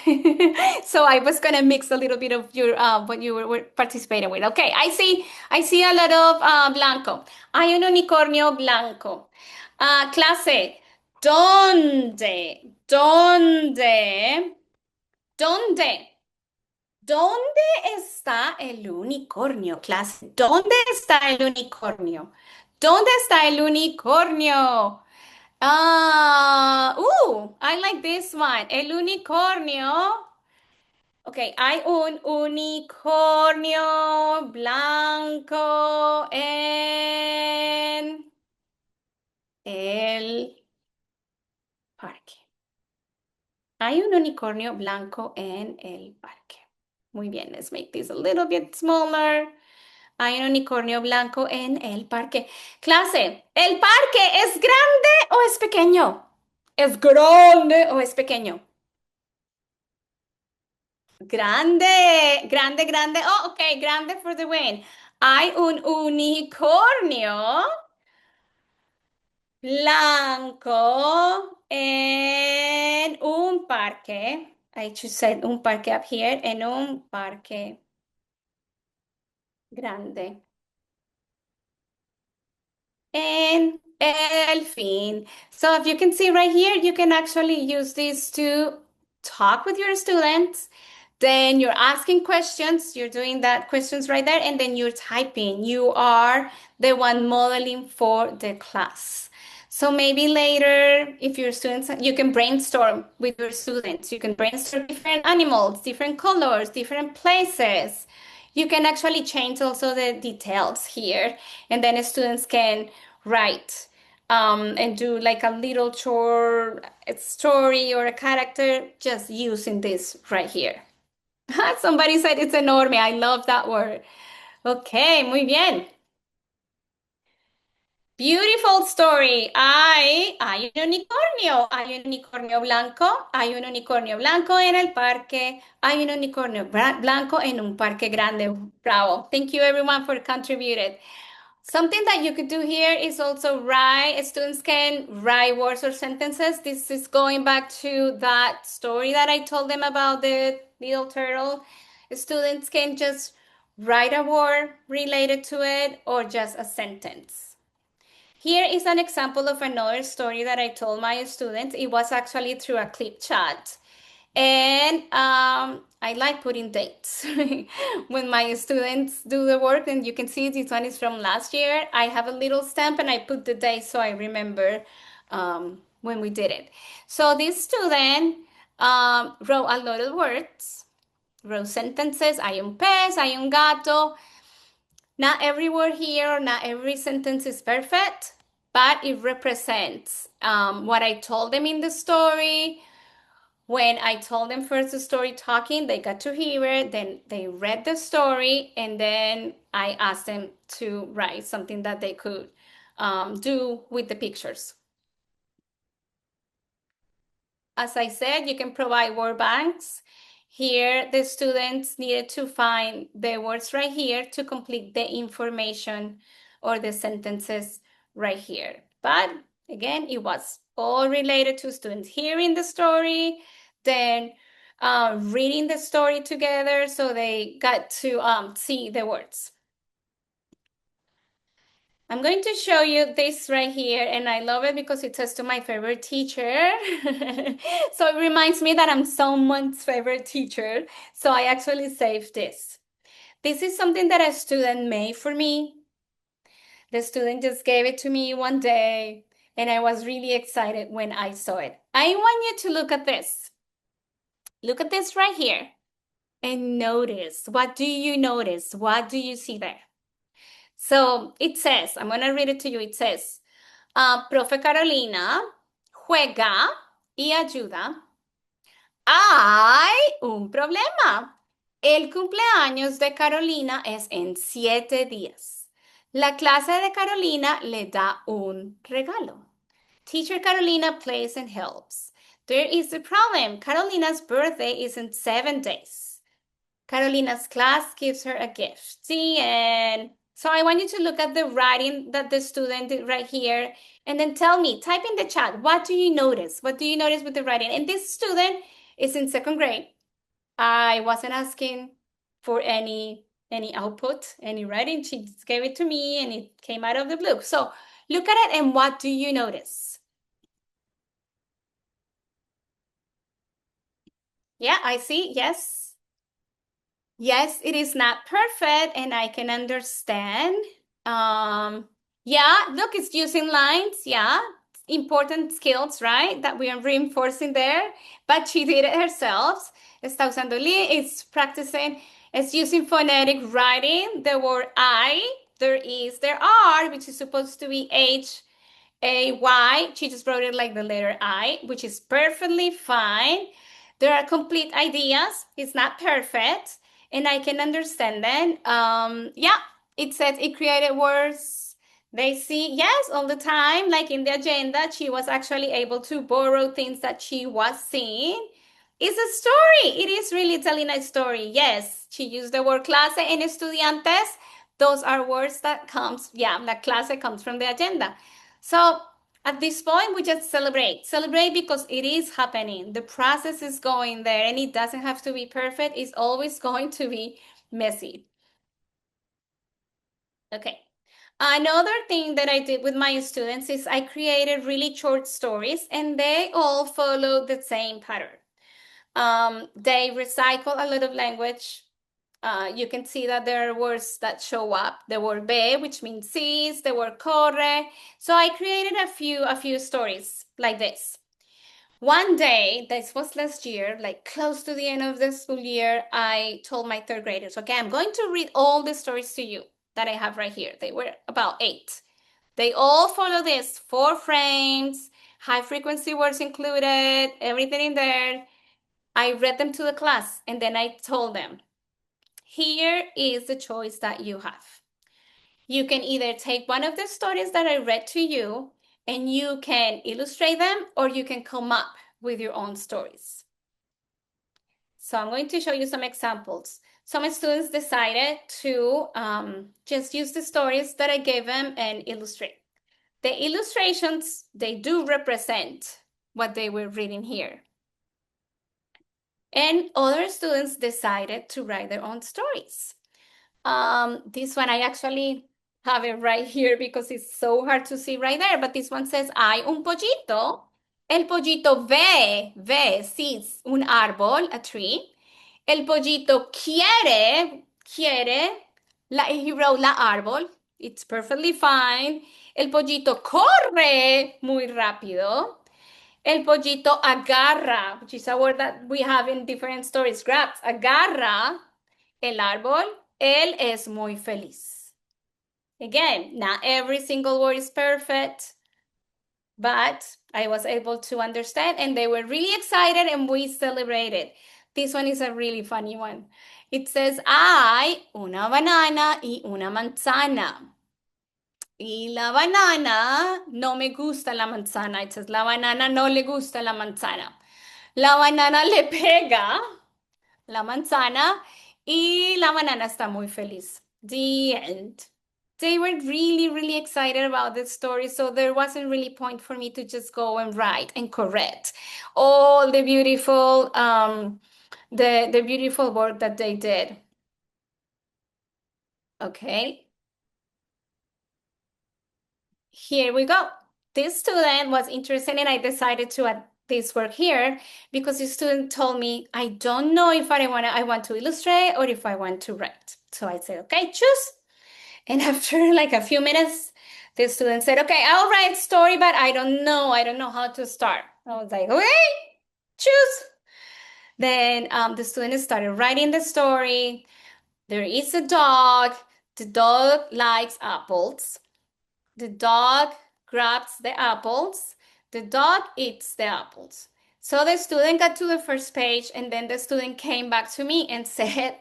So I was gonna mix a little bit of your what you were participating with. Okay, I see a lot of blanco. Hay un unicornio blanco. Clase, ¿dónde, dónde, dónde está el unicornio, clase? ¿Dónde está el unicornio? ¿Dónde está el unicornio? I like this one. El unicornio. Okay, hay un unicornio blanco en el parque. Hay un unicornio blanco en el parque. Muy bien, let's make this a little bit smaller. Hay un unicornio blanco en el parque. Clase, ¿el parque es grande o es pequeño? ¿Es grande o es pequeño? Grande, grande, grande. Oh, ok, grande for the win. Hay un unicornio blanco en un parque. I should say un parque up here. En un parque grande. And el fin. So if you can see right here, you can actually use this to talk with your students. Then you're asking questions, you're doing that questions right there, and then you're typing. You are the one modeling for the class. So maybe later, if your students, you can brainstorm with your students. You can brainstorm different animals, different colors, different places. You can actually change also the details here, and then students can write and do like a little short story or a character just using this right here. Somebody said it's enorme. I love that word. Okay, muy bien. Beautiful story. Hay un unicornio. Hay un unicornio blanco. Hay un unicornio blanco en el parque. Hay un unicornio blanco en un parque grande. Bravo. Thank you everyone for contributed. Something that you could do here is also write, students can write words or sentences. This is going back to that story that I told them about the little turtle. Students can just write a word related to it or just a sentence. Here is an example of another story that I told my students. It was actually through a clip chat. And I like putting dates when my students do the work, and you can see this one is from last year. I have a little stamp and I put the date so I remember when we did it. So this student wrote a lot of words, wrote sentences. Hay un pez, hay un gato. Not every word here, not every sentence is perfect, but it represents what I told them in the story. When I told them first the story talking, they got to hear it, then they read the story, and then I asked them to write something that they could do with the pictures. As I said, you can provide word banks. Here, the students needed to find the words right here to complete the information or the sentences right here. But again, it was all related to students hearing the story, then reading the story together so they got to see the words. I'm going to show you this right here, and I love it because it says to my favorite teacher. So it reminds me that I'm someone's favorite teacher. So I actually saved this. This is something that a student made for me. The student just gave it to me one day, and I was really excited when I saw it. I want you to look at this. Look at this right here and notice. What do you notice? What do you see there? So it says, I'm going to read it to you. It says, Profe Carolina juega y ayuda. Hay un problema. El cumpleaños de Carolina es en 7 días. La clase de Carolina le da un regalo. Teacher Carolina plays and helps. There is a problem. Carolina's birthday is in 7 days. Carolina's class gives her a gift. The end. So I want you to look at the writing that the student did right here and then tell me, type in the chat, what do you notice? What do you notice with the writing? And this student is in 2nd grade. I wasn't asking for any output, any writing. She just gave it to me and it came out of the blue. So look at it and what do you notice? Yeah, I see. Yes. Yes, it is not perfect and I can understand. Yeah, look, it's using lines. Yeah, important skills, right? That we are reinforcing there. But she did it herself. Está usando it's practicing. It's using phonetic writing. The word I, there is, there are, which is supposed to be H-A-Y. She just wrote it like the letter I, which is perfectly fine. There are complete ideas. It's not perfect. And I can understand them. Yeah, it says it created words They see, yes, all the time, like in the agenda, she was actually able to borrow things that she was seeing. It's a story. It is really telling a story. Yes, she used the word clase and estudiantes. Those are words that comes, yeah, la clase comes from the agenda. So at this point, we just celebrate. Celebrate because it is happening. The process is going there and it doesn't have to be perfect. It's always going to be messy. Okay. Another thing that I did with my students is I created really short stories and they all follow the same pattern. They recycle a lot of language. You can see that there are words that show up. The word ve, which means sees, the word corre. So I created a few stories like this. One day, this was last year, like close to the end of the school year, I told my third graders, okay, I'm going to read all the stories to you that I have right here. They were about 8. They all follow this 4 frames, high frequency words included, everything in there. I read them to the class and then I told them, here is the choice that you have. You can either take one of the stories that I read to you and you can illustrate them, or you can come up with your own stories. So I'm going to show you some examples. Some students decided to just use the stories that I gave them and illustrate. The illustrations, they do represent what they were reading here. And other students decided to write their own stories. This one I actually have it right here because it's so hard to see right there. But this one says, hay un pollito. El pollito sees un árbol, a tree. El pollito quiere, he wrote la árbol. It's perfectly fine. El pollito corre muy rápido. El pollito agarra, which is a word that we have in different stories, grabs, agarra el árbol. Él es muy feliz. Again, not every single word is perfect, but I was able to understand and they were really excited and we celebrated. This one is a really funny one. It says, hay una banana y una manzana. Y la banana, no me gusta la manzana. It says, la banana no le gusta la manzana. La banana le pega la manzana y la banana está muy feliz. The end. They were really, really excited about this story, so there wasn't really point for me to just go and write and correct all the beautiful the beautiful work that they did. Okay, here we go. This student was interested and I decided to add this work here because the student told me, I don't know if I want to illustrate or if I want to write. So I said, okay, choose. And after like a few minutes, the student said, okay, I'll write story, but I don't know how to start. I was like, okay, choose. Then the student started writing the story. There is a dog. The dog likes apples. The dog grabs the apples. The dog eats the apples. So the student got to the first page and then the student came back to me and said,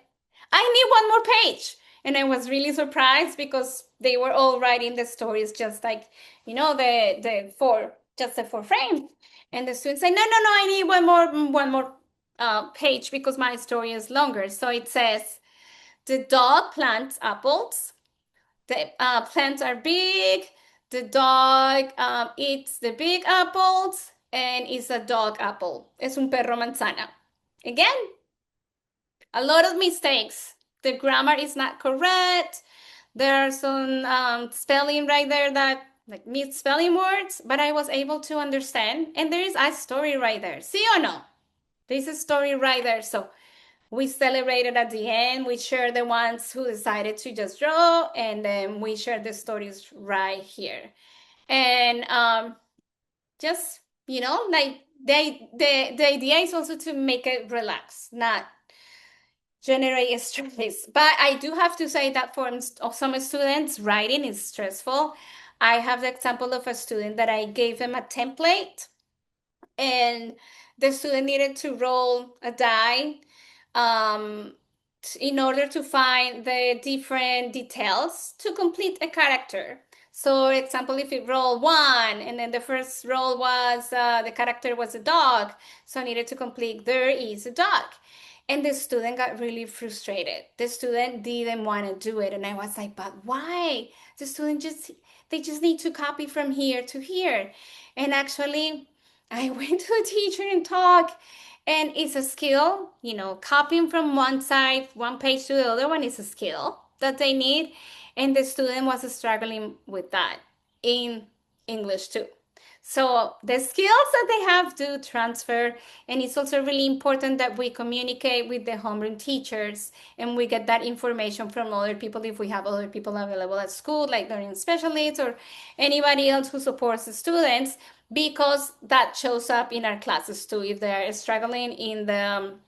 I need one more page. And I was really surprised because they were all writing the stories just like, just the 4 frames. And the student said, no, I need one more page because my story is longer. So it says, the dog plants apples. The plants are big. The dog eats the big apples and it's a dog apple. Es un perro manzana. Again, a lot of mistakes. The grammar is not correct. There are some spelling right there that like misspelling words, but I was able to understand. And there is a story right there. See or no? There's a story right there. So we celebrated at the end. We shared the ones who decided to just draw, and then we shared the stories right here. And just like the idea is also to make it relax, not generate stress. But I do have to say that for some students, writing is stressful. I have the example of a student that I gave him a template, and the student needed to roll a die in order to find the different details to complete a character. So, for example, if it rolled one, and then the first roll was the character was a dog, so I needed to complete there is a dog. And the student got really frustrated. The student didn't want to do it, and I was like, "But why?" The student just they just need to copy from here to here. And actually, I went to a teacher and talked, and it's a skill, copying from one side, one page to the other one is a skill that they need. And the student was struggling with that in English too. So the skills that they have do transfer, and it's also really important that we communicate with the homeroom teachers and we get that information from other people if we have other people available at school, like learning specialists or anybody else who supports the students, because that shows up in our classes too. If they are struggling in the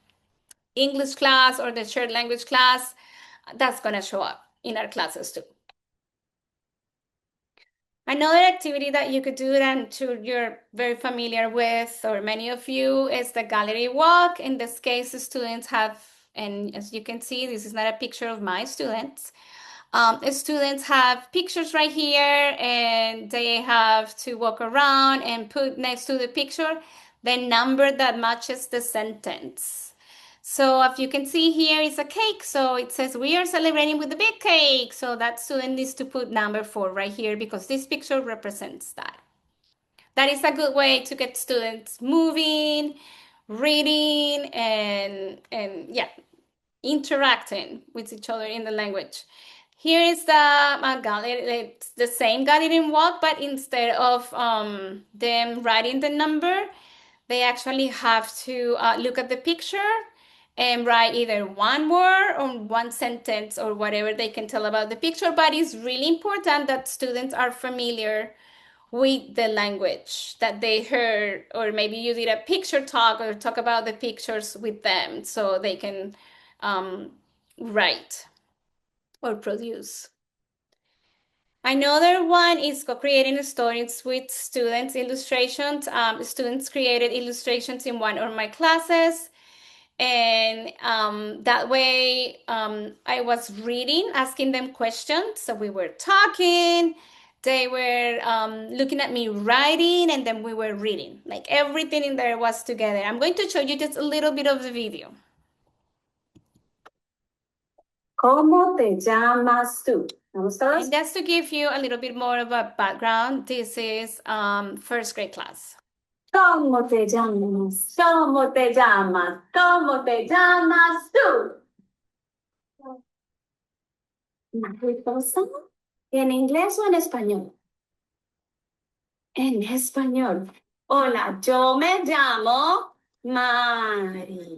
English class or the shared language class, that's going to show up in our classes too. Another activity that you could do and you're very familiar with, or many of you, is the gallery walk. In this case, the students have, and as you can see, this is not a picture of my students. Students have pictures right here, and they have to walk around and put next to the picture the number that matches the sentence. So if you can see here is a cake. So it says we are celebrating with the big cake. So that student needs to put number 4 right here because this picture represents that. That is a good way to get students moving, reading, and yeah, interacting with each other in the language. Here is the gallery. It's the same gallery walk, but instead of them writing the number, they actually have to look at the picture and write either one word or one sentence or whatever they can tell about the picture. But it's really important that students are familiar with the language that they heard, or maybe you did a picture talk or talk about the pictures with them so they can write or produce. Another one is co-creating stories with students, illustrations. Students created illustrations in one of my classes. And that way I was reading, asking them questions. So we were talking, they were looking at me writing, and then we were reading. Like everything in there was together. I'm going to show you just a little bit of the video. ¿Cómo te llamas tú? ¿Vamos todos? And just to give you a little bit more of a background, this is first grade class. ¿Cómo te llamas? ¿Cómo te llamas? ¿Cómo te llamas tú? Mariposa. ¿En inglés o en español? En español. Hola, yo me llamo Mariposa.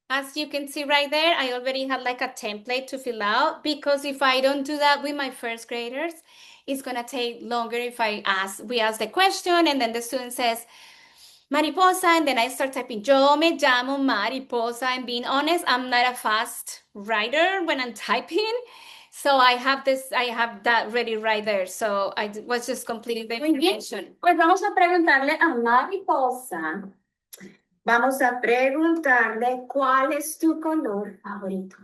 As you can see right there, I already had like a template to fill out, because if I don't do that with my first graders, it's gonna take longer if we ask the question and then the student says, Mariposa, and then I start typing, yo me llamo Mariposa, and being honest, I'm not a fast writer when I'm typing. So I have that ready right there. So I was just completing the information. Pues vamos a preguntarle a Mariposa. Vamos a preguntarle cuál es tu color favorito.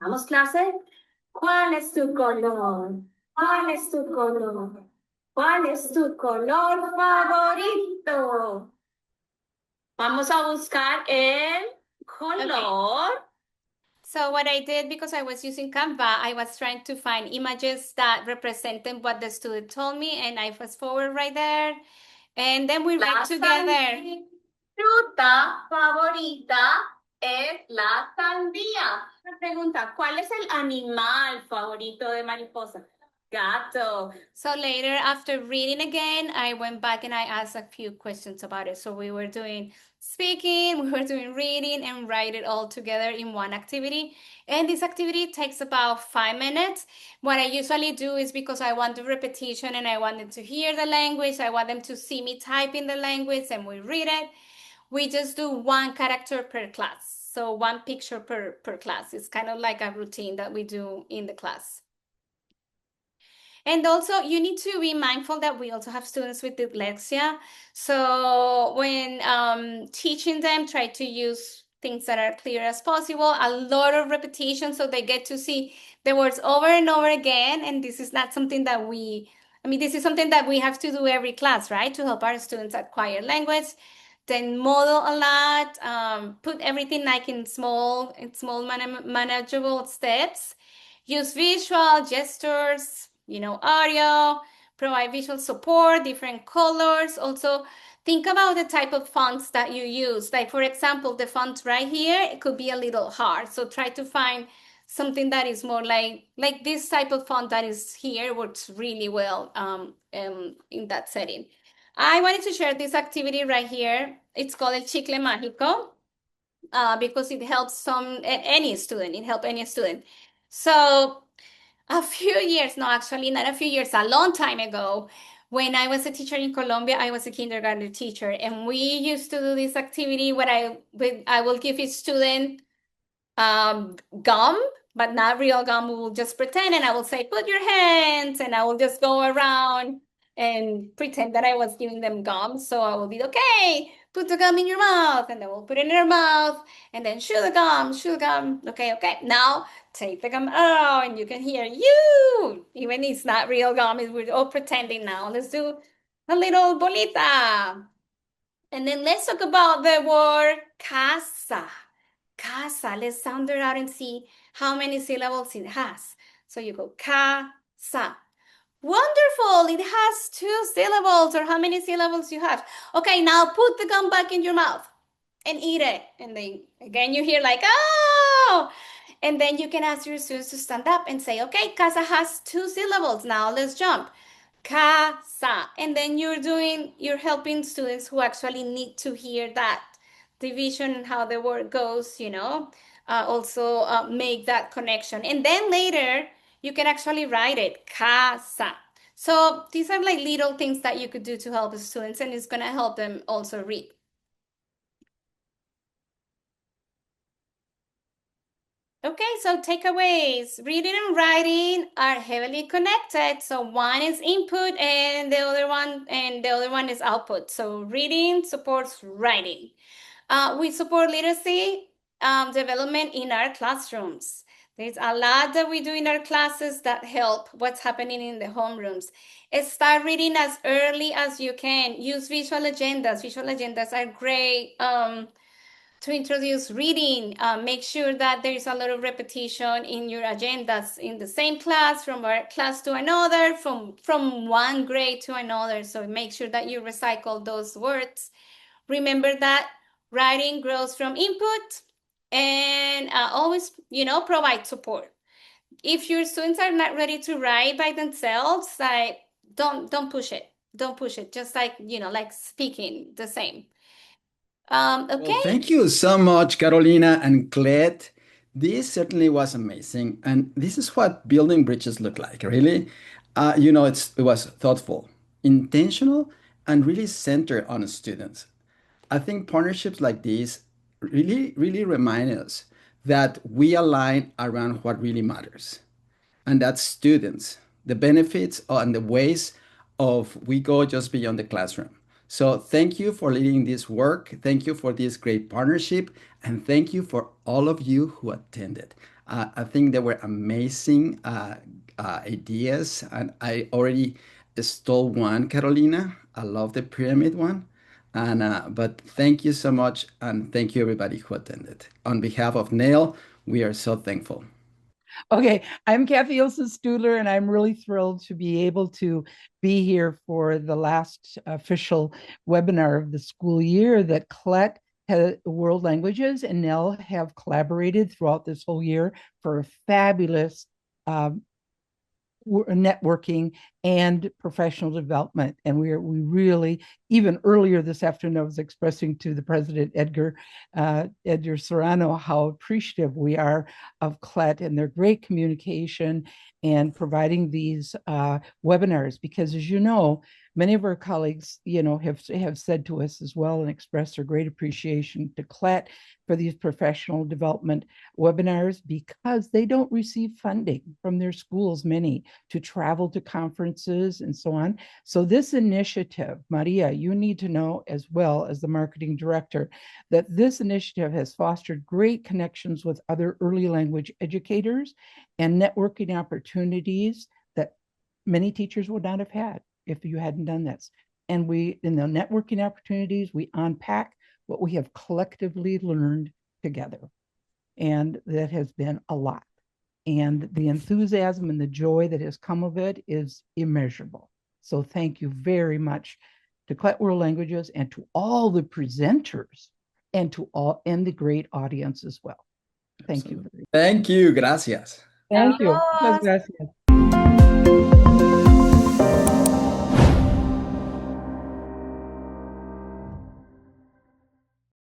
Vamos, clase. ¿Cuál es tu color? ¿Cuál es tu color? ¿Cuál es tu color favorito? Vamos a buscar el color. Okay. So what I did, because I was using Canva, I was trying to find images that represented what the student told me, and I fast forward right there. And then we read together. Fruta favorita es la sandía. Me pregunta, ¿cuál es el animal favorito de Mariposa? Gato. So later, after reading again, I went back and I asked a few questions about it. So we were doing speaking, we were doing reading, and write it all together in one activity. And this activity takes about 5 minutes. What I usually do is, because I want the repetition and I want them to hear the language, I want them to see me type in the language and we read it. We just do one character per class. So one picture per class. It's kind of like a routine that we do in the class. And also, you need to be mindful that we also have students with dyslexia. So when teaching them, try to use things that are clear as possible, a lot of repetition so they get to see the words over and over again. And this is not something that this is something that we have to do every class, right? To help our students acquire language. Then model a lot, put everything like in small manageable steps. Use visual gestures, audio, provide visual support, different colors. Also, think about the type of fonts that you use. Like, for example, the font right here, it could be a little hard. So try to find something that is more like this type of font that is here works really well in that setting. I wanted to share this activity right here. It's called El Chicle Mágico because it helps any student. It helps any student. So a few years, no, actually not a few years, a long time ago, when I was a teacher in Colombia, I was a kindergarten teacher, and we used to do this activity where I will give each student gum, but not real gum. We will just pretend, and I will say, put your hands, and I will just go around and pretend that I was giving them gum. So I will be, okay, put the gum in your mouth, and then we'll put it in her mouth, and then chew the gum, chew the gum. Okay, okay. Now take the gum out, and you can hear you. Even it's not real gum, we're all pretending now. Let's do a little bolita. And then let's talk about the word casa. Casa. Let's sound it out and see how many syllables it has. So you go casa. Wonderful. It has 2 syllables. Or how many syllables you have? Okay, now put the gum back in your mouth and eat it. And then again you hear like, oh. And then you can ask your students to stand up and say, okay, casa has 2 syllables. Now let's jump. Casa. And then you're helping students who actually need to hear that division and how the word goes, also make that connection. And then later, you can actually write it, casa. So these are like little things that you could do to help the students, and it's going to help them also read. Okay, so takeaways. Reading and writing are heavily connected. So one is input and the other one is output. So reading supports writing. We support literacy development in our classrooms. There's a lot that we do in our classes that help what's happening in the homerooms. Start reading as early as you can. Use visual agendas. Visual agendas are great to introduce reading. Make sure that there's a lot of repetition in your agendas in the same class, from one class to another, from one grade to another. So make sure that you recycle those words. Remember that writing grows from input, and always, provide support. If your students are not ready to write by themselves, like don't push it. Don't push it. Just like speaking, the same. Well, Okay. thank you so much, Carolina and Clet. This certainly was amazing. And this is what building bridges look like, really. It was thoughtful, intentional, and really centered on students. I think partnerships like these really, really remind us that we align around what really matters, and that's students, the benefits and the ways of we go just beyond the classroom. So thank you for leading this work. Thank you for this great partnership. And thank you for all of you who attended. I think there were amazing ideas. And I already stole one, Carolina. I love the pyramid one. But thank you so much. And thank you, everybody who attended. On behalf of NAIL, we are so thankful. Okay, I'm Kathy Olson-Studler, and I'm really thrilled to be able to be here for the last official webinar of the school year that CLET World Languages and NEL have collaborated throughout this whole year for a fabulous networking and professional development. And we really, even earlier this afternoon, I was expressing to the president, Edgar Serrano, how appreciative we are of CLET and their great communication and providing these webinars, because as you know, many of our colleagues, have said to us as well and expressed their great appreciation to CLET for these professional development webinars, because they don't receive funding from their schools, many, to travel to conferences audiences and so on. So this initiative, Maria, you need to know as well as the marketing director, that this initiative has fostered great connections with other early language educators and networking opportunities that many teachers would not have had if you hadn't done this. And we, in the networking opportunities, we unpack what we have collectively learned together. And that has been a lot. And the enthusiasm and the joy that has come of it is immeasurable. So thank you very much to Clet World Languages and to all the presenters and to all and the great audience as well. Thank you. Thank you. Gracias. Thank you. Vamos. Gracias.